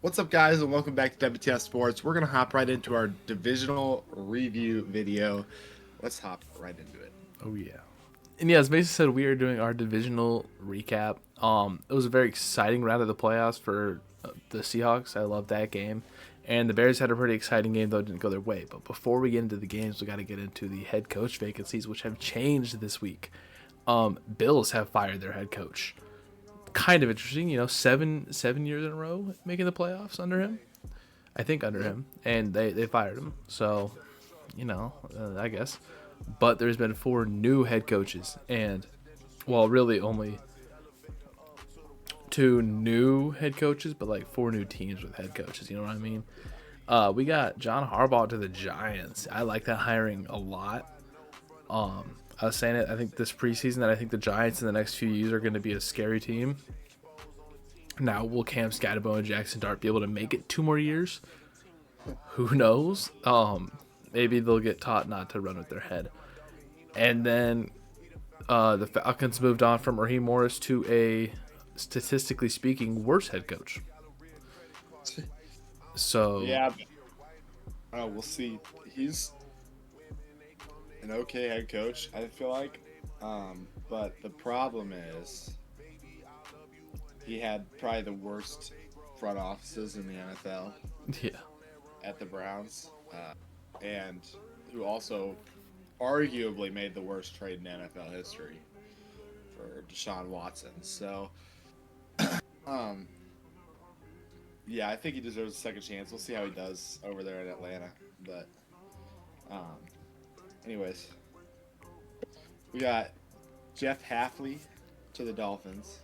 What's up, guys, and welcome back to WTF Sports. We're going to hop right into our divisional review video. Let's hop right into it. Oh yeah. And yeah, as Mason said, we are doing our divisional recap. It was a very exciting round of the playoffs for the Seahawks. I love that game. And the Bears had a pretty exciting game, though it didn't go their way. But before we get into the games, we got to get into the head coach vacancies, which have changed this week. Bills have fired their head coach. Kind of interesting, seven years in a row making the playoffs under him. I think under him, and they fired him. So, I guess. But there's been 4 new head coaches, and really only 2 new head coaches, but like 4 new teams with head coaches. You know what I mean? We got John Harbaugh to the Giants. I like that hiring a lot. I was saying it. I think this preseason that I think the Giants in the next few years are going to be a scary team. Now, will Cam Scatterbo and Jackson Dart be able to make it 2 more years? Who knows? Maybe they'll get taught not to run with their head. And then the Falcons moved on from Raheem Morris to a, statistically speaking, worse head coach. So Yeah, we'll see. He's an okay head coach, I feel like. But the problem is he had probably the worst front offices in the NFL. Yeah. At the Browns, and who also arguably made the worst trade in NFL history for Deshaun Watson. So, yeah, I think he deserves a second chance. We'll see how he does over there in Atlanta. But, anyways, we got Jeff Hafley to the Dolphins.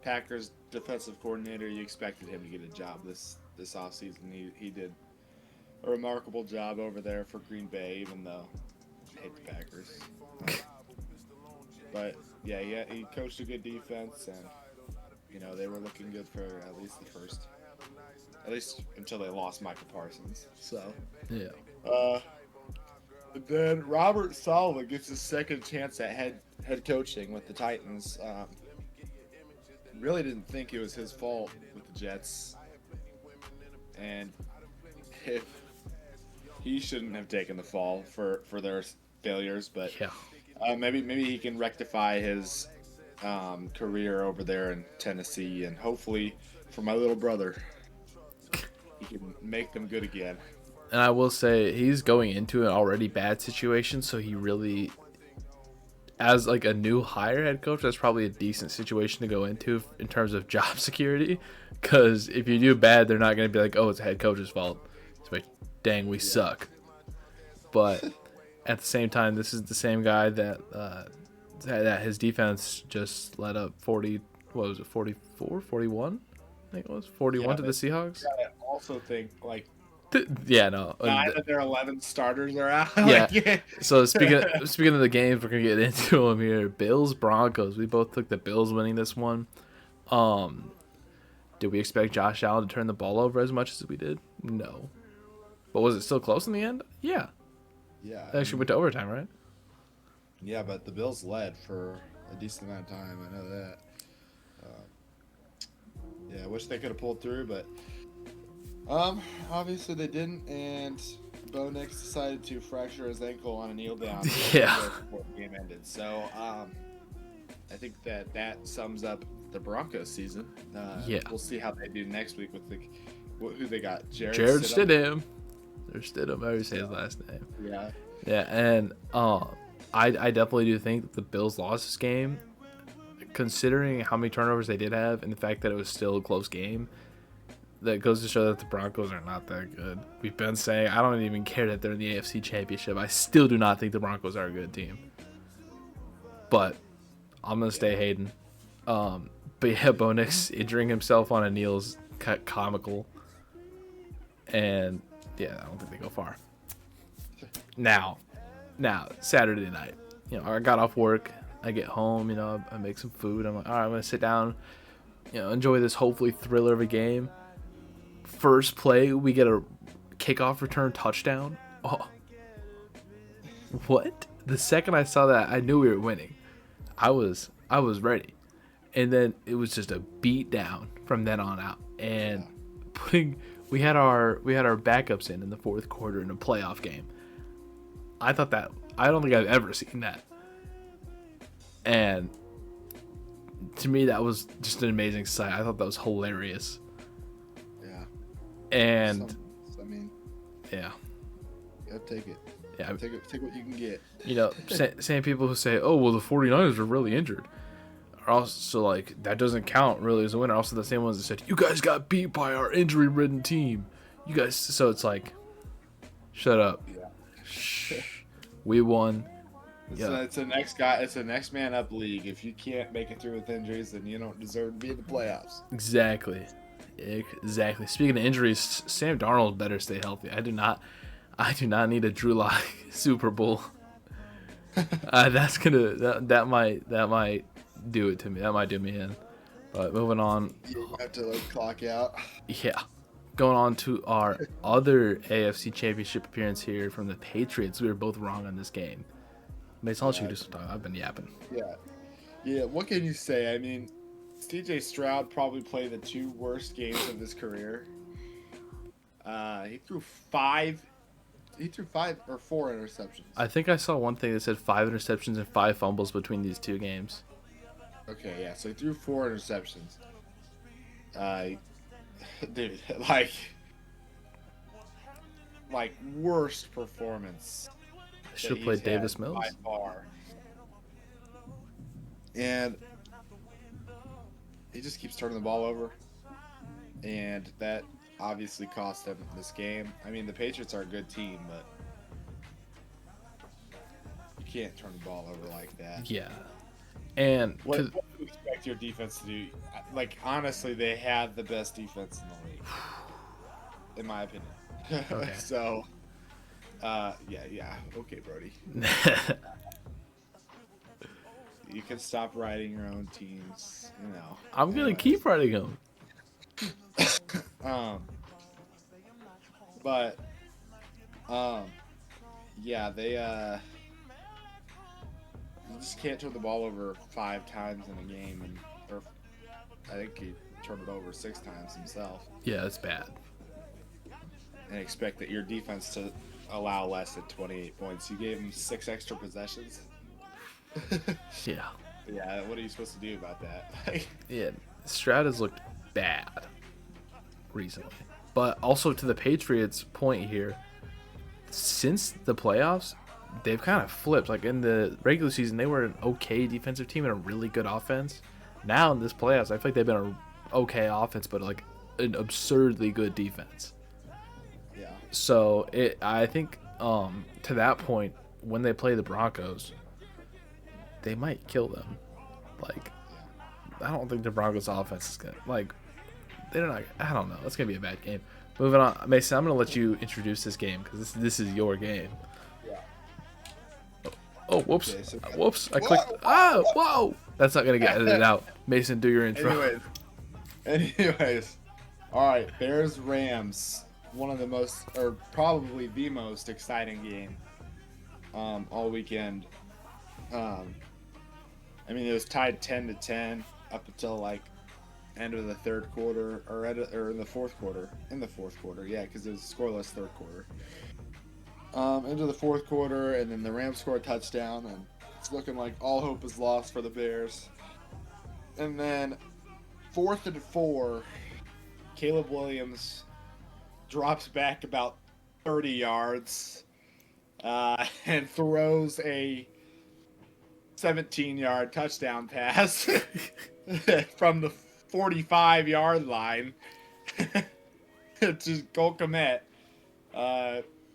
Packers defensive coordinator. You expected him to get a job this offseason. He did a remarkable job over there for Green Bay, even though I hate the Packers. But yeah, he coached a good defense, and they were looking good for at least until they lost Michael Parsons. So yeah. And then Robert Saleh gets his second chance at head coaching with the Titans. Really didn't think it was his fault with the Jets. And if he shouldn't have taken the fall for their failures, but yeah. Maybe he can rectify his career over there in Tennessee, and hopefully for my little brother, he can make them good again. And I will say he's going into an already bad situation, so he really, as like a new hire head coach, that's probably a decent situation to go into in terms of job security. Because if you do bad, they're not going to be like, oh, it's the head coach's fault. It's like, dang, we suck. But at the same time, this is the same guy that his defense just let up 40, what was it, 44, 41? I think it was 41 to the Seahawks. I also think, like, yeah, no. 9 of their 11 starters are out. Yeah. So speaking of the games, we're gonna get into them here. Bills Broncos. We both took the Bills winning this one. Did we expect Josh Allen to turn the ball over as much as we did? No. But was it still close in the end? Yeah. Yeah. It actually went to overtime, right? Yeah, but the Bills led for a decent amount of time. I know that. Yeah, I wish they could have pulled through, but obviously they didn't, and Bo Nix decided to fracture his ankle on a kneel down. Yeah. Before the game ended. So I think that sums up the Broncos season. Yeah. We'll see how they do next week with who they got. Jared Stidham. Or Stidham, however you say his last name. Yeah. Yeah, and I definitely do think that the Bills lost this game, considering how many turnovers they did have and the fact that it was still a close game. That goes to show that the Broncos are not that good. We've been saying, I don't even care that they're in the AFC Championship. I still do not think the Broncos are a good team. But I'm going to stay Hayden. But yeah, Bo Nix injuring himself on a kneel's comical. And yeah, I don't think they go far. Now, Saturday night. I got off work. I get home, I make some food. I'm like, all right, I'm going to sit down, enjoy this hopefully thriller of a game. First play, we get a kickoff return touchdown. Oh, what? The second I saw that, I knew we were winning. I was ready, and then it was just a beat down from then on out. and Yeah. we had our backups in the fourth quarter in a playoff game. I don't think I've ever seen that, and to me that was just an amazing sight. I thought that was hilarious, Yeah. and I mean, yeah, yeah, take it. yeah. Take what you can get. Same people who say, oh well, the 49ers are really injured are also like, that doesn't count really as a winner. Also the same ones that said, you guys got beat by our injury ridden team, you guys. So it's like, shut up. Yeah. Shh. We won. It's a next guy. It's a next man up league. If you can't make it through with injuries, then you don't deserve to be in the playoffs. Exactly. Speaking of injuries, Sam Darnold better stay healthy. I do not need a Drew Lock Super Bowl. That might do it to me. That might do me in. But moving on. You have to clock out. Yeah. Going on to our other AFC Championship appearance here from the Patriots. We were both wrong on this game. Mason, I'll let you do some talk. I've been yapping. Yeah. What can you say? I mean, CJ Stroud probably played the 2 worst games of his career. He threw 5 or 4 interceptions. I think I saw one thing that said 5 interceptions and 5 fumbles between these 2 games. Okay, yeah. So he threw 4 interceptions. Dude, like worst performance. Should have played Davis Mills. By far. And he just keeps turning the ball over. And that obviously cost them this game. I mean, the Patriots are a good team, but you can't turn the ball over like that. Yeah. And what do you expect your defense to do? Like, honestly, they have the best defense in the league, in my opinion. Okay. So, yeah. Okay, Brody. You can stop writing your own teams, I'm going to keep writing them. Yeah, they you just can't turn the ball over 5 times in a game, or I think he turned it over 6 times himself. Yeah, it's bad. And expect that your defense to allow less than 28 points. You gave him 6 extra possessions. Yeah. Yeah, what are you supposed to do about that? Yeah, Stroud has looked bad recently. But also to the Patriots' point here, since the playoffs, they've kind of flipped. Like in the regular season, they were an okay defensive team and a really good offense. Now in this playoffs, I feel like they've been an okay offense, but like an absurdly good defense. Yeah. So I think to that point, when they play the Broncos, they might kill them. Like, I don't think the Broncos offense is gonna, like, they're not. I don't know. It's gonna be a bad game. Moving on, Mason. I'm gonna let you introduce this game because this is your game. Yeah. Oh, whoops. Okay, so Whoops. I clicked. Ah, whoa. That's not going to get edited out. Mason, do your intro. Anyways. All right. Bears Rams. One of the most, or probably the most exciting game all weekend. I mean, it was tied 10-10 up until like end of the third quarter, or in the fourth quarter. In the fourth quarter, yeah, because it was a scoreless third quarter. Into the fourth quarter, and then the Rams score a touchdown, and it's looking like all hope is lost for the Bears. And then 4th and 4, Caleb Williams drops back about 30 yards and throws a 17-yard touchdown pass from the 45-yard line to Cole Kmet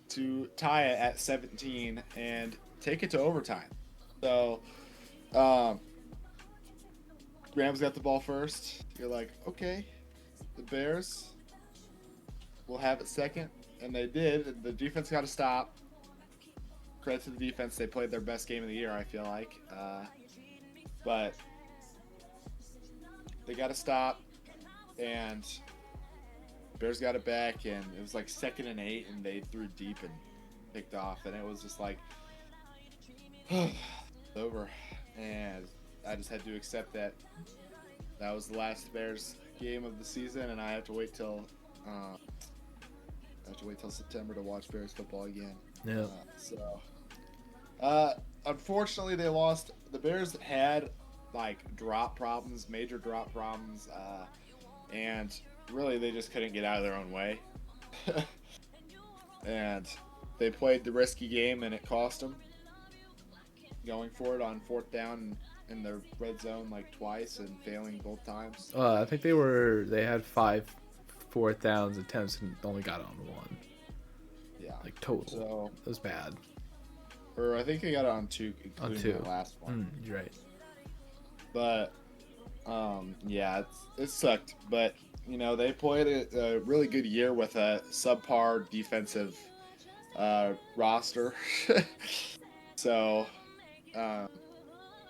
to tie it at 17 and take it to overtime. So, Rams got the ball first. You're like, okay, the Bears will have it second, and they did. The defense got to stop. Credit to the defense; they played their best game of the year, I feel like. But they got to stop, and Bears got it back, and it was like 2nd and 8, and they threw deep and picked off, and it was just like over. And I just had to accept that that was the last Bears game of the season, and I have to wait till September to watch Bears football again. Yeah. Unfortunately, they lost. The Bears had like major drop problems, and really they just couldn't get out of their own way. And they played the risky game, and it cost them. Going for it on 4th down in the red zone like twice and failing both times. I think they had 5 4th downs attempts and only got it on 1. Yeah, like total. So it was bad. Or I think they got it on 2, including the last one. You're right. But yeah, it sucked. But they played a really good year with a subpar defensive roster. So I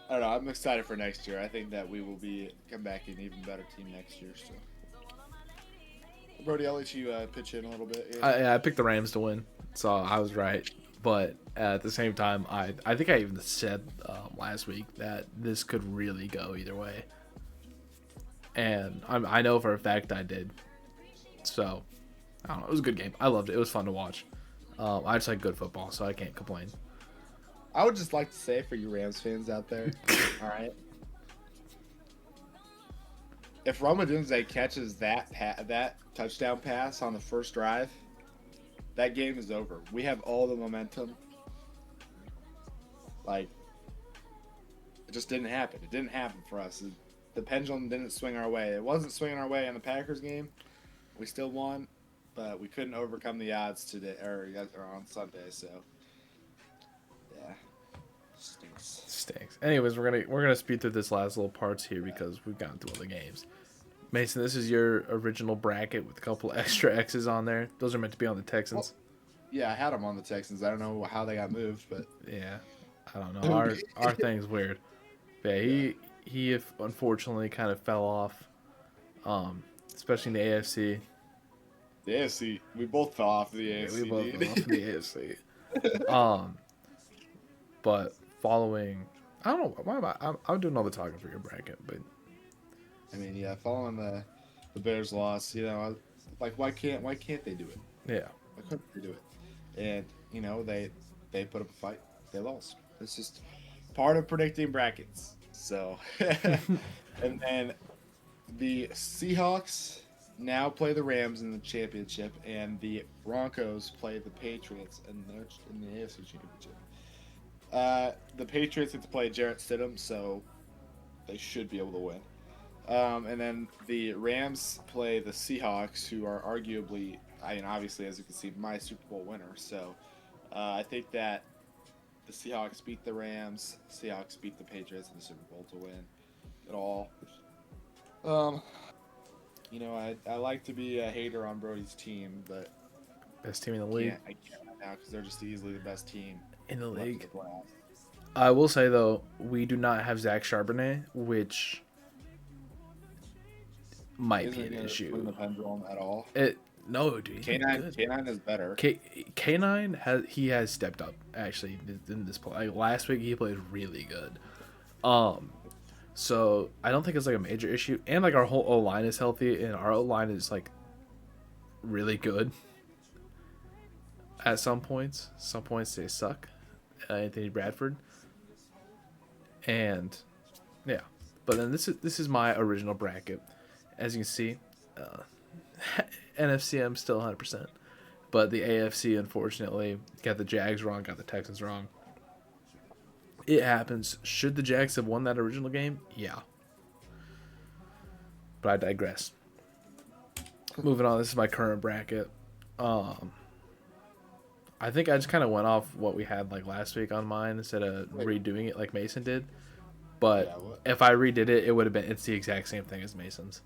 don't know. I'm excited for next year. I think that we will come back an even better team next year. So, Brody, I'll let you pitch in a little bit. I picked the Rams to win, so I was right. But at the same time, I think I even said last week that this could really go either way, and I know for a fact I did. So I don't know. It was a good game. I loved it. It was fun to watch. I just like good football, so I can't complain. I would just like to say for you Rams fans out there, all right, if Romadunze catches that touchdown pass on the first drive, that game is over. We have all the momentum. Like, it just didn't happen. It didn't happen for us. The pendulum didn't swing our way. It wasn't swinging our way in the Packers game. We still won, but we couldn't overcome the odds today or on Sunday. So, yeah, stinks. Anyways, we're gonna speed through this last little parts here because we've gotten through all the games. Mason, this is your original bracket with a couple extra X's on there. Those are meant to be on the Texans. Well, yeah, I had them on the Texans. I don't know how they got moved, but yeah, I don't know. Our thing's weird. But yeah, he unfortunately kind of fell off, especially in the AFC. The AFC, we both fell off the AFC. Yeah, we both fell off the AFC. But following, I don't know. Why am I'm doing all the talking for your bracket, but. I mean, yeah, following the Bears loss, like why can't they do it? Yeah, why couldn't they do it? And they put up a fight. They lost. It's just part of predicting brackets. So, and then the Seahawks now play the Rams in the championship, and the Broncos play the Patriots in the AFC championship. The Patriots get to play Jarrett Stidham, so they should be able to win. And then the Rams play the Seahawks, who are arguably, obviously, as you can see, my Super Bowl winner. So I think that the Seahawks beat the Rams, Seahawks beat the Patriots in the Super Bowl to win it all. I like to be a hater on Brody's team, but best team in the league. I can't right now because they're just easily the best team in the league. I will say though, we do not have Zach Charbonnet, which might be an issue. The pendulum at all? No, dude. K9 is better. K9 has stepped up actually in this play. Like, last week he played really good. So I don't think it's like a major issue. And like our whole O line is healthy, and our O line is like really good. At some points they suck. Anthony Bradford. And yeah, but then this is my original bracket. As you can see, NFC I'm still 100%, but the AFC unfortunately got the Jags wrong, got the Texans wrong. It happens. Should the Jags have won that original game? Yeah. But I digress. Moving on, this is my current bracket. I think I just kind of went off what we had like last week on mine instead of redoing it like Mason did. But if I redid it, it's the exact same thing as Mason's.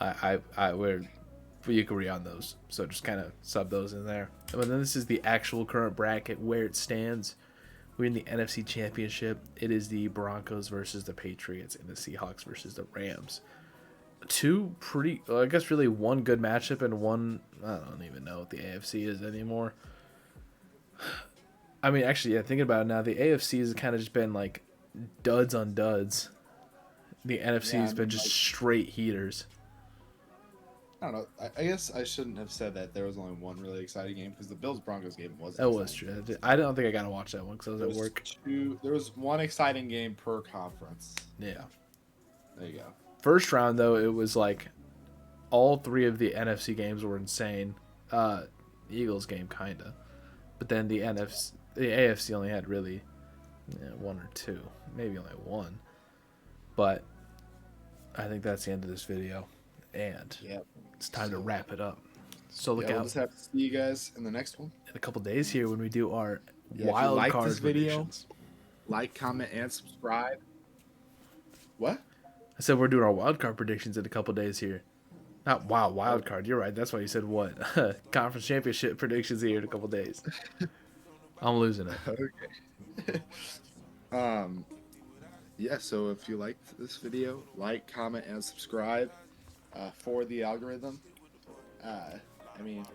You can read on those, so just kind of sub those in there. But then this is the actual current bracket where it stands. We're in the NFC Championship. It is the Broncos versus the Patriots and the Seahawks versus the Rams. Two pretty, I guess really one good matchup and one, I don't even know what the AFC is anymore. I mean, actually, yeah, thinking about it now, the AFC has kind of just been like duds on duds. The NFC has been just straight heaters. I don't know. I guess I shouldn't have said that there was only one really exciting game because the Bills Broncos game was That was exciting. true. I don't think I got to watch that one because I was There at was work. two. There was one exciting game per conference. Yeah. There you go. First round though, it was like all three of the NFC games were insane. Eagles game kinda, but then the AFC only had really one or two, maybe only one. But I think that's the end of this video, and Yep. it's time to So, wrap it up. So look yeah, we'll out just have to see you guys in the next one. in a couple days here when we do our Yeah, if you wild like card this video, predictions. like, comment, and subscribe. What? I said we're doing our wild card predictions in a couple days here. Not wild card. You're right. That's why you said what conference championship predictions here in a couple days. I'm losing it. Okay. um. Yeah. So if you liked this video, like, comment, and subscribe for the algorithm. I mean,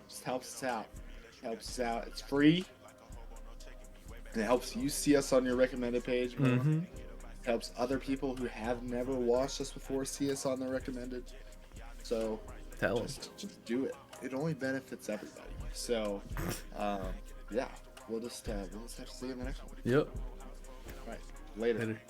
just helps us out. Helps us out. It's free. And it helps you see us on your recommended page more. Mm-hmm. Helps other people who have never watched us before see us on their recommended. So Tell them. just do it. It only benefits everybody. So yeah, we'll just have to see you in the next one. Yep. All right, later. Later.